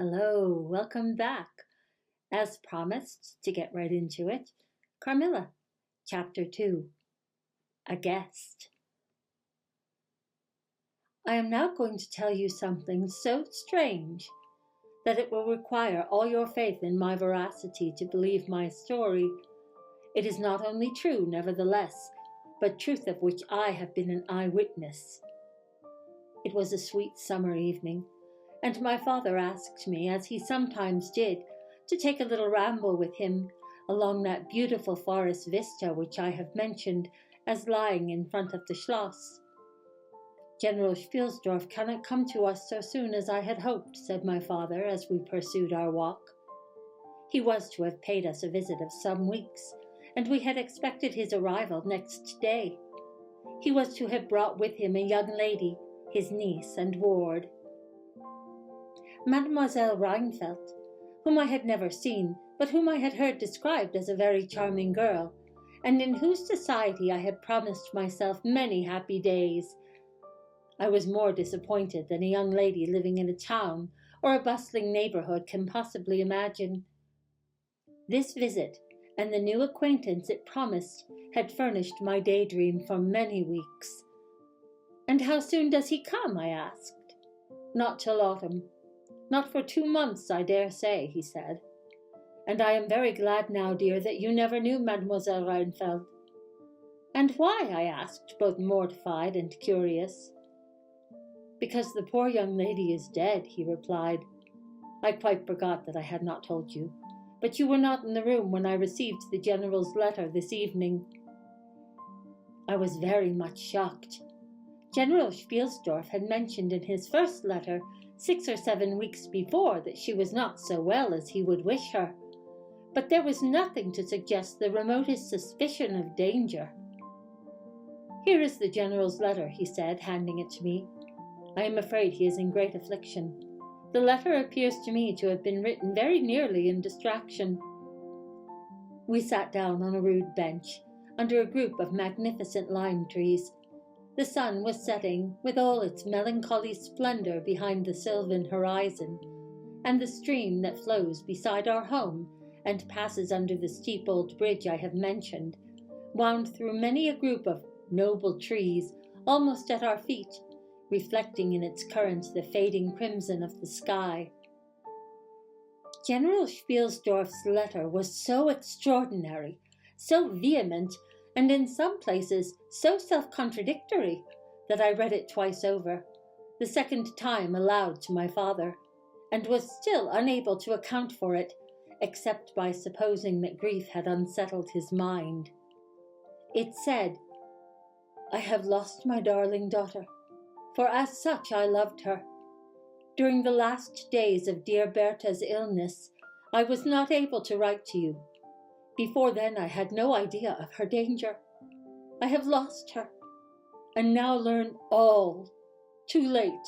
Hello, welcome back. As promised, to get right into it, Carmilla, Chapter 2, A Guest. I am now going to tell you something so strange that it will require all your faith in my veracity to believe my story. It is not only true, nevertheless, but truth of which I have been an eyewitness. It was a sweet summer evening, and my father asked me, as he sometimes did, to take a little ramble with him along that beautiful forest vista which I have mentioned as lying in front of the Schloss. General Spielsdorf cannot come to us so soon as I had hoped, said my father as we pursued our walk. He was to have paid us a visit of some weeks, and we had expected his arrival next day. He was to have brought with him a young lady, his niece and ward. Mademoiselle Rheinfeldt, whom I had never seen, but whom I had heard described as a very charming girl, and in whose society I had promised myself many happy days. I was more disappointed than a young lady living in a town or a bustling neighborhood can possibly imagine. This visit and the new acquaintance it promised had furnished my daydream for many weeks. "And how soon does he come?" I asked. "Not till autumn. Not for 2 months, I dare say," he said. "And I am very glad now, dear, that you never knew Mademoiselle Rheinfeldt." "And why?" I asked, both mortified and curious. "Because the poor young lady is dead," he replied. "I quite forgot that I had not told you, but you were not in the room when I received the General's letter this evening." I was very much shocked. General Spielsdorf had mentioned in his first letter 6 or 7 weeks before that she was not so well as he would wish her, but there was nothing to suggest the remotest suspicion of danger. "Here is the General's letter," he said, handing it to me. "I am afraid he is in great affliction. The letter appears to me to have been written very nearly in distraction." We sat down on a rude bench, under a group of magnificent lime trees. The sun was setting with all its melancholy splendor behind the sylvan horizon, and the stream that flows beside our home and passes under the steep old bridge I have mentioned wound through many a group of noble trees almost at our feet, reflecting in its current the fading crimson of the sky. General Spielsdorf's letter was so extraordinary, so vehement, and in some places so self-contradictory, that I read it twice over, the second time aloud to my father, and was still unable to account for it, except by supposing that grief had unsettled his mind. It said, "I have lost my darling daughter, for as such I loved her. During the last days of dear Bertha's illness, I was not able to write to you. Before then I had no idea of her danger. I have lost her, and now learn all, too late.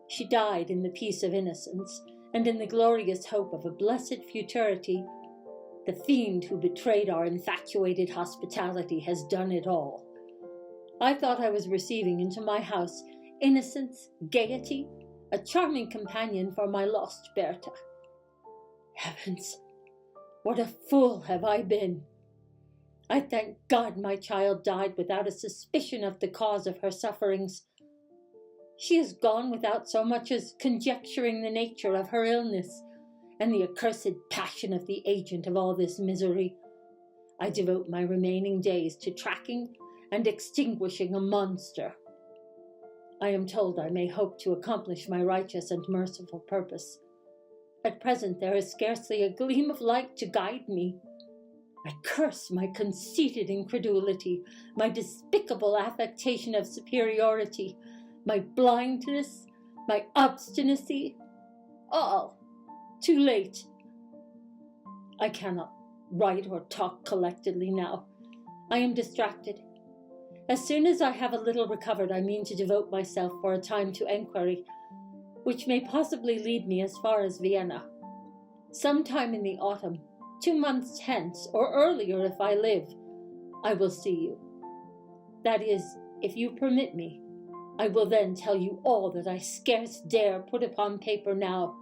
She died in the peace of innocence, and in the glorious hope of a blessed futurity. The fiend who betrayed our infatuated hospitality has done it all. I thought I was receiving into my house innocence, gaiety, a charming companion for my lost Bertha. Heavens! What a fool have I been! I thank God my child died without a suspicion of the cause of her sufferings. She is gone without so much as conjecturing the nature of her illness and the accursed passion of the agent of all this misery. I devote my remaining days to tracking and extinguishing a monster. I am told I may hope to accomplish my righteous and merciful purpose. At present there is scarcely a gleam of light to guide me. I curse my conceited incredulity, my despicable affectation of superiority, my blindness, my obstinacy, all too late. I cannot write or talk collectedly now. I am distracted. As soon as I have a little recovered, I mean to devote myself for a time to enquiry, which may possibly lead me as far as Vienna. Sometime in the autumn, 2 months hence, or earlier if I live, I will see you. That is, if you permit me. I will then tell you all that I scarce dare put upon paper now.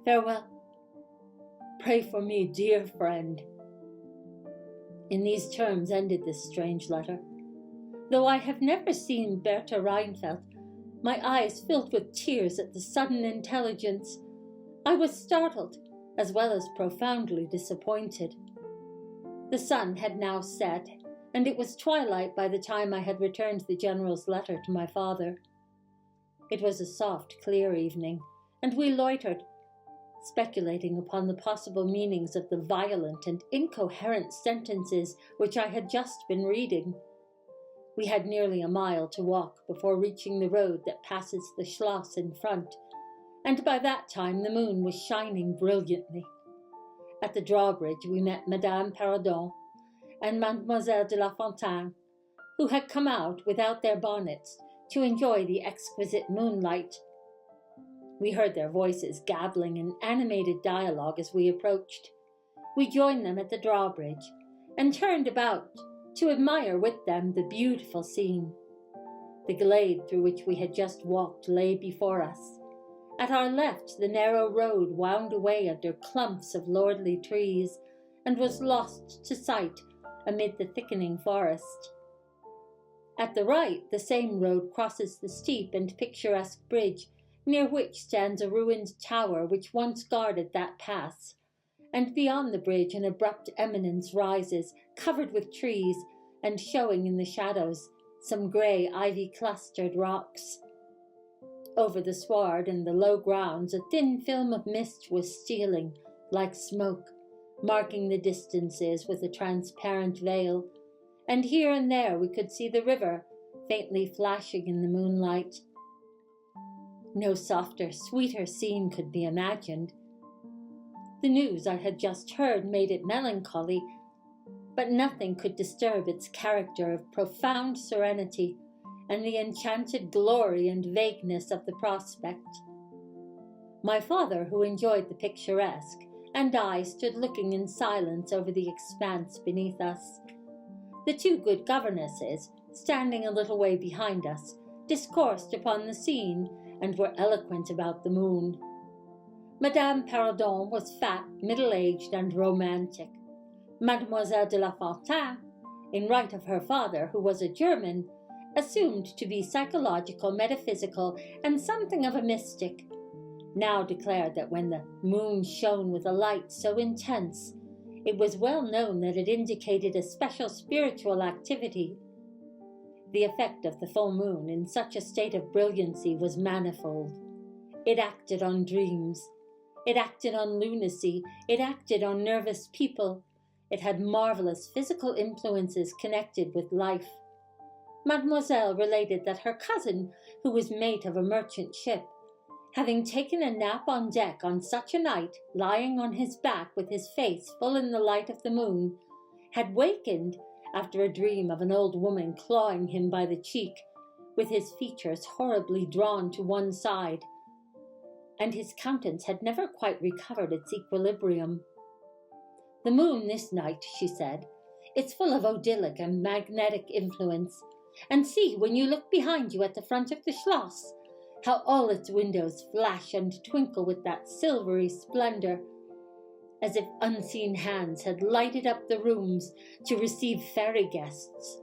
Farewell. Pray for me, dear friend." In these terms ended this strange letter. Though I have never seen Bertha Reinfeldt, my eyes filled with tears at the sudden intelligence. I was startled, as well as profoundly disappointed. The sun had now set, and it was twilight by the time I had returned the General's letter to my father. It was a soft, clear evening, and we loitered, speculating upon the possible meanings of the violent and incoherent sentences which I had just been reading. We had nearly a mile to walk before reaching the road that passes the Schloss in front, and by that time the moon was shining brilliantly. At the drawbridge we met Madame Perrodon and Mademoiselle de la Fontaine, who had come out without their bonnets to enjoy the exquisite moonlight. We heard their voices gabbling in animated dialogue as we approached. We joined them at the drawbridge and turned about to admire with them the beautiful scene. The glade through which we had just walked lay before us. At our left, the narrow road wound away under clumps of lordly trees and was lost to sight amid the thickening forest. At the right, the same road crosses the steep and picturesque bridge, near which stands a ruined tower which once guarded that pass, and beyond the bridge an abrupt eminence rises, covered with trees, and showing in the shadows some grey ivy-clustered rocks. Over the sward and the low grounds a thin film of mist was stealing, like smoke, marking the distances with a transparent veil, and here and there we could see the river, faintly flashing in the moonlight. No softer, sweeter scene could be imagined. The news I had just heard made it melancholy, but nothing could disturb its character of profound serenity and the enchanted glory and vagueness of the prospect. My father, who enjoyed the picturesque, and I stood looking in silence over the expanse beneath us. The two good governesses, standing a little way behind us, discoursed upon the scene and were eloquent about the moon. Madame Perrodon was fat, middle-aged, and romantic. Mademoiselle de la Fontaine, in right of her father, who was a German, assumed to be psychological, metaphysical, and something of a mystic, now declared that when the moon shone with a light so intense, it was well known that it indicated a special spiritual activity. The effect of the full moon in such a state of brilliancy was manifold. It acted on dreams. It acted on lunacy. It acted on nervous people. It had marvelous physical influences connected with life. Mademoiselle related that her cousin, who was mate of a merchant ship, having taken a nap on deck on such a night, lying on his back with his face full in the light of the moon, had wakened after a dream of an old woman clawing him by the cheek, with his features horribly drawn to one side, and his countenance had never quite recovered its equilibrium. "The moon this night," she said, "is full of odyllic and magnetic influence. And see, when you look behind you at the front of the Schloss, how all its windows flash and twinkle with that silvery splendor, as if unseen hands had lighted up the rooms to receive fairy guests.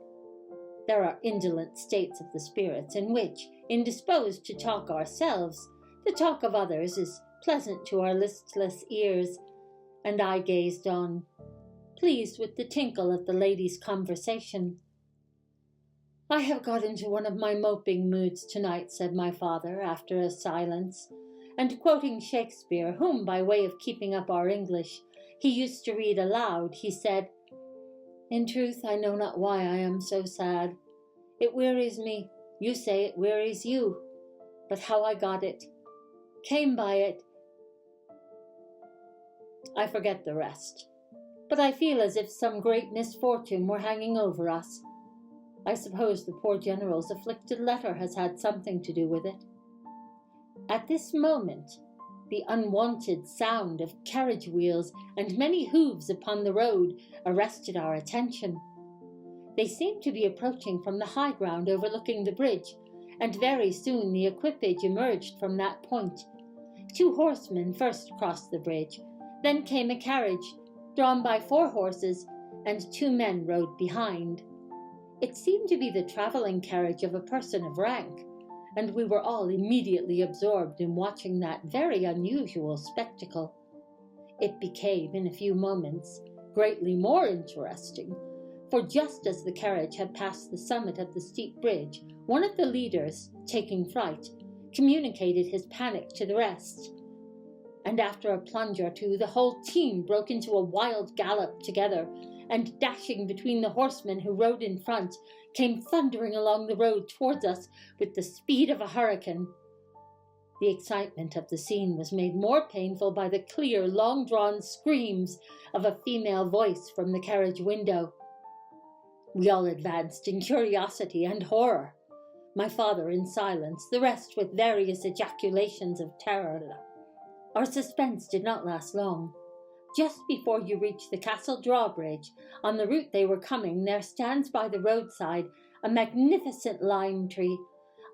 There are indolent states of the spirits in which, indisposed to talk ourselves, the talk of others is pleasant to our listless ears, and I gazed on, pleased with the tinkle of the ladies' conversation. "I have got into one of my moping moods tonight," said my father, after a silence, and quoting Shakespeare, whom, by way of keeping up our English, he used to read aloud, he said, "In truth, I know not why I am so sad. It wearies me. You say it wearies you. But how I got it, came by it, I forget the rest. But I feel as if some great misfortune were hanging over us. I suppose the poor General's afflicted letter has had something to do with it." At this moment, the unwonted sound of carriage wheels and many hoofs upon the road arrested our attention. They seemed to be approaching from the high ground overlooking the bridge, and very soon the equipage emerged from that point, 2 horsemen first crossed the bridge, then came a carriage drawn by 4 horses, and 2 men rode behind. It seemed to be the travelling carriage of a person of rank, and we were all immediately absorbed in watching that very unusual spectacle. It became, in a few moments, greatly more interesting, for just as the carriage had passed the summit of the steep bridge, one of the leaders, taking fright, communicated his panic to the rest. And after a plunge or two, the whole team broke into a wild gallop together, and dashing between the horsemen who rode in front, came thundering along the road towards us with the speed of a hurricane. The excitement of the scene was made more painful by the clear, long-drawn screams of a female voice from the carriage window. We all advanced in curiosity and horror, my father in silence, the rest with various ejaculations of terror. Our suspense did not last long. Just before you reach the castle drawbridge, on the route they were coming, there stands by the roadside a magnificent lime tree.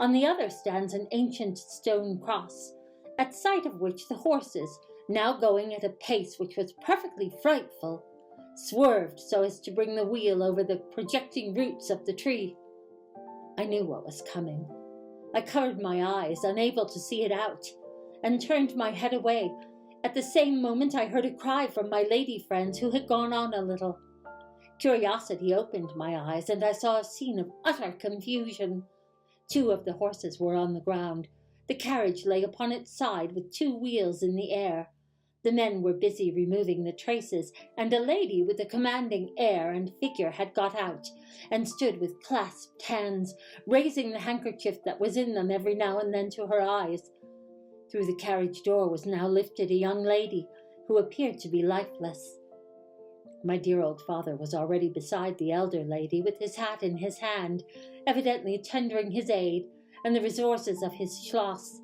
On the other stands an ancient stone cross, at sight of which the horses, now going at a pace which was perfectly frightful, swerved so as to bring the wheel over the projecting roots of the tree. I knew what was coming. I covered my eyes, unable to see it out, and turned my head away. At the same moment I heard a cry from my lady friends, who had gone on a little. Curiosity opened my eyes, and I saw a scene of utter confusion. 2 of the horses were on the ground. The carriage lay upon its side with 2 wheels in the air. The men were busy removing the traces, and a lady with a commanding air and figure had got out, and stood with clasped hands, raising the handkerchief that was in them every now and then to her eyes. Through the carriage door was now lifted a young lady, who appeared to be lifeless. My dear old father was already beside the elder lady, with his hat in his hand, evidently tendering his aid and the resources of his Schloss.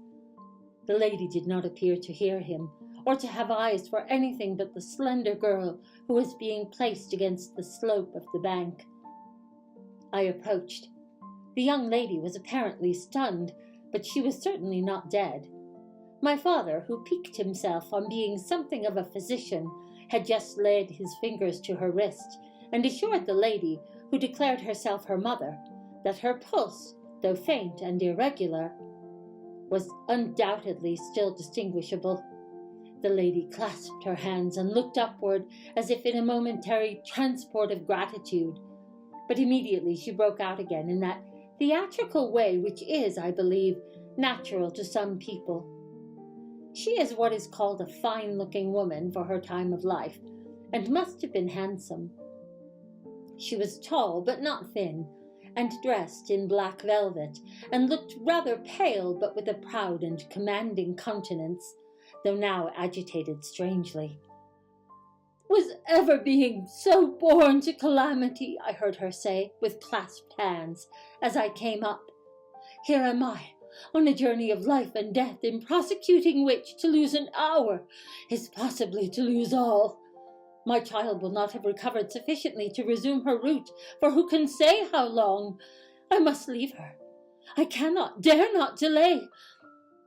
The lady did not appear to hear him, or to have eyes for anything but the slender girl who was being placed against the slope of the bank. I approached. The young lady was apparently stunned, but she was certainly not dead. My father, who piqued himself on being something of a physician, had just laid his fingers to her wrist, and assured the lady, who declared herself her mother, that her pulse, though faint and irregular, was undoubtedly still distinguishable. The lady clasped her hands and looked upward as if in a momentary transport of gratitude, but immediately she broke out again in that theatrical way which is, I believe, natural to some people. She is what is called a fine-looking woman for her time of life, and must have been handsome. She was tall but not thin, and dressed in black velvet, and looked rather pale but with a proud and commanding countenance, though now agitated strangely. "Was ever being so born to calamity?" I heard her say, with clasped hands, as I came up. "Here am I, on a journey of life and death, in prosecuting which to lose an hour is possibly to lose all. My child will not have recovered sufficiently to resume her route, for who can say how long? I must leave her. I cannot, dare not delay.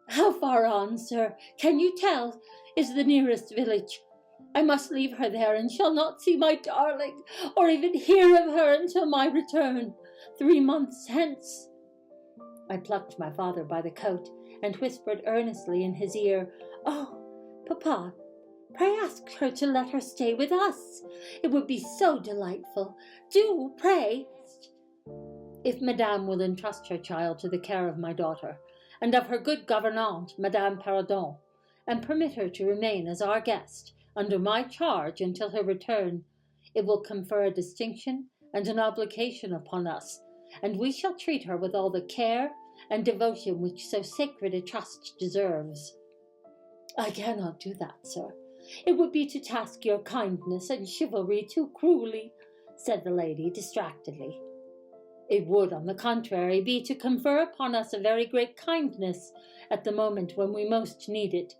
How far on, sir, can you tell, is the nearest village? I must leave her there, and shall not see my darling, or even hear of her until my return, 3 months hence." I plucked my father by the coat, and whispered earnestly in his ear, "Oh, Papa, pray ask her to let her stay with us. It would be so delightful. Do, pray. If Madame will entrust her child to the care of my daughter, and of her good gouvernante, Madame Perrodon, and permit her to remain as our guest, under my charge until her return, it will confer a distinction and an obligation upon us, and we shall treat her with all the care and devotion which so sacred a trust deserves." "I cannot do that, sir. It would be to task your kindness and chivalry too cruelly," said the lady distractedly. "It would, on the contrary, be to confer upon us a very great kindness at the moment when we most need it.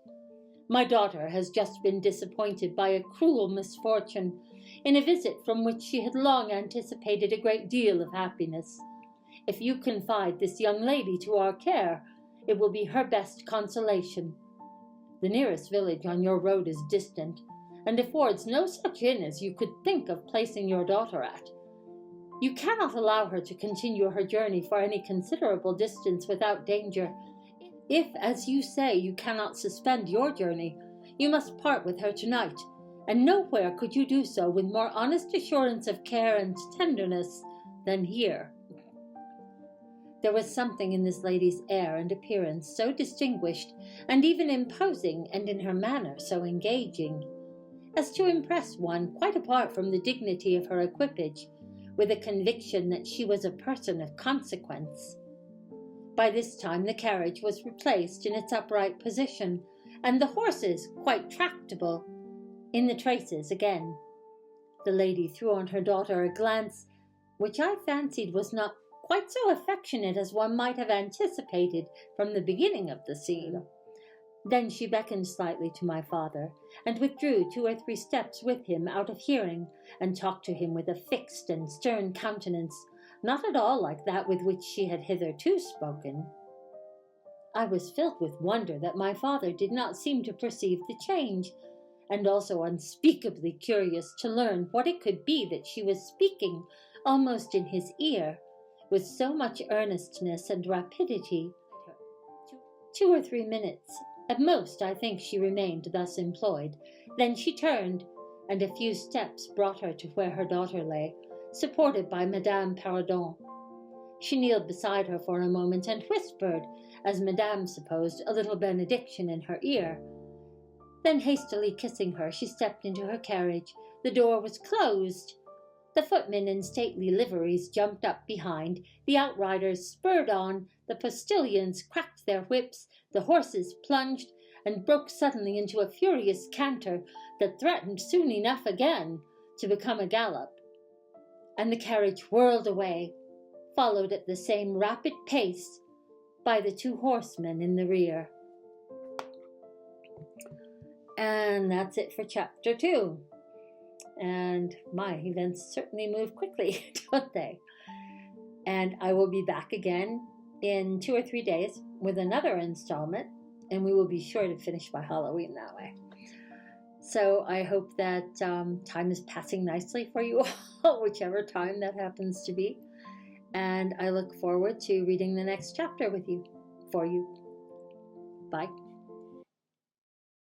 My daughter has just been disappointed by a cruel misfortune, in a visit from which she had long anticipated a great deal of happiness. If you confide this young lady to our care, it will be her best consolation. The nearest village on your road is distant, and affords no such inn as you could think of placing your daughter at. You cannot allow her to continue her journey for any considerable distance without danger. If, as you say, you cannot suspend your journey, you must part with her tonight, and nowhere could you do so with more honest assurance of care and tenderness than here." There was something in this lady's air and appearance so distinguished and even imposing, and in her manner so engaging, as to impress one quite apart from the dignity of her equipage, with a conviction that she was a person of consequence. By this time the carriage was replaced in its upright position, and the horses, quite tractable, in the traces again. The lady threw on her daughter a glance which I fancied was not quite so affectionate as one might have anticipated from the beginning of the scene. Then she beckoned slightly to my father, and withdrew 2 or 3 steps with him out of hearing, and talked to him with a fixed and stern countenance, not at all like that with which she had hitherto spoken. I was filled with wonder that my father did not seem to perceive the change, and also unspeakably curious to learn what it could be that she was speaking almost in his ear, with so much earnestness and rapidity. 2 or 3 minutes, at most, I think she remained thus employed. Then she turned, and a few steps brought her to where her daughter lay, supported by Madame Perrodon. She kneeled beside her for a moment and whispered, as Madame supposed, a little benediction in her ear. Then, hastily kissing her, she stepped into her carriage. The door was closed. The footmen in stately liveries jumped up behind, the outriders spurred on, the postilions cracked their whips, the horses plunged, and broke suddenly into a furious canter that threatened soon enough again to become a gallop. And the carriage whirled away, followed at the same rapid pace by the 2 horsemen in the rear. And that's it for chapter 2. And my events certainly move quickly, don't they? And I will be back again in 2 or 3 days with another installment, and we will be sure to finish by Halloween that way. So I hope that time is passing nicely for you all, whichever time that happens to be. And I look forward to reading the next chapter with you, for you. Bye.